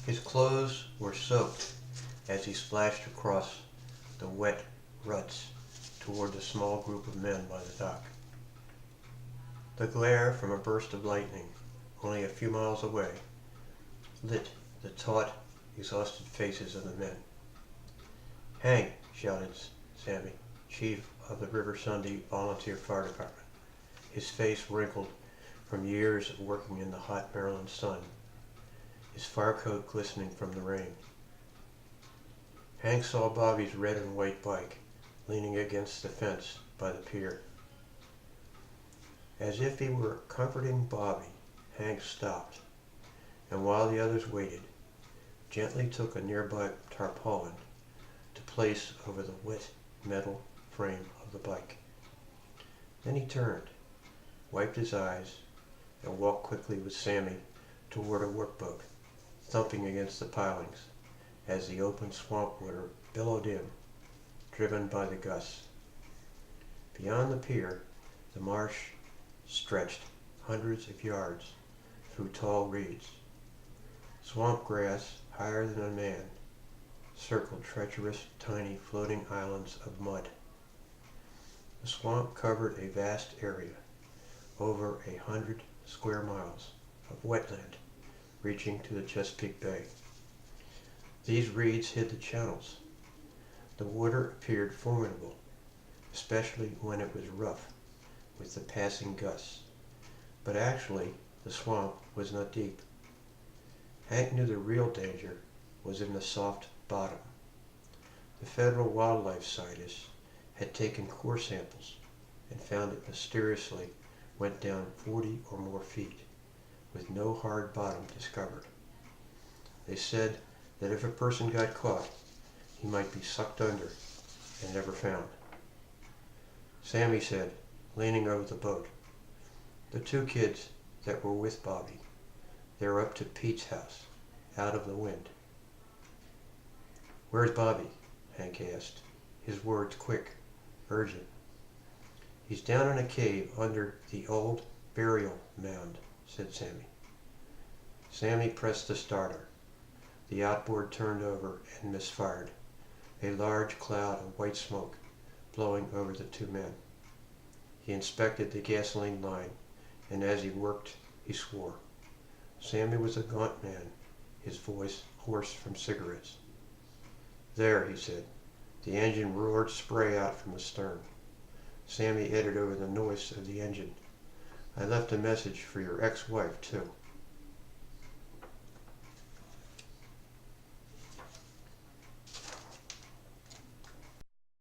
His clothes were soaked as he splashed across the wet ruts toward the small group of men by the dock. The glare from a burst of lightning, only a few miles away, lit the taut, exhausted faces of the men. "Hank," shouted Sammy, chief of the River Sunday Volunteer Fire Department, his face wrinkled from years of working in the hot Maryland sun, his fire coat glistening from the rain. Hank saw Bobby's red and white bike leaning against the fence by the pier. As if he were comforting Bobby, Hank stopped, and while the others waited, gently took a nearby tarpaulin to place over the wet metal frame of the bike. Then he turned, wiped his eyes, and walked quickly with Sammy toward a workboat, thumping against the pilings as the open swamp water billowed in, driven by the gusts. Beyond the pier, the marsh stretched hundreds of yards through tall reeds. Swamp grass, higher than a man, circled treacherous, tiny, floating islands of mud. The swamp covered a vast area, over 100 square miles of wetland reaching to the Chesapeake Bay. These reeds hid the channels. The water appeared formidable, especially when it was rough with the passing gusts. But actually, the swamp was not deep. Hank knew the real danger was in the soft bottom. The federal wildlife scientists had taken core samples and found it mysteriously went down 40 or more feet, with no hard bottom discovered. They said that if a person got caught, he might be sucked under and never found. Sammy said, leaning over the boat, "The two kids that were with Bobby, they're up to Pete's house, out of the wind." "Where's Bobby?" Hank asked, his words quick, urgent. "He's down in a cave under the old burial mound," said Sammy. Sammy pressed the starter. The outboard turned over and misfired, a large cloud of white smoke blowing over the two men. He inspected the gasoline line, and as he worked, he swore. Sammy was a gaunt man, his voice hoarse from cigarettes. "There," he said. The engine roared spray out from the stern. Sammy edged over the noise of the engine. "I left a message for your ex-wife, too."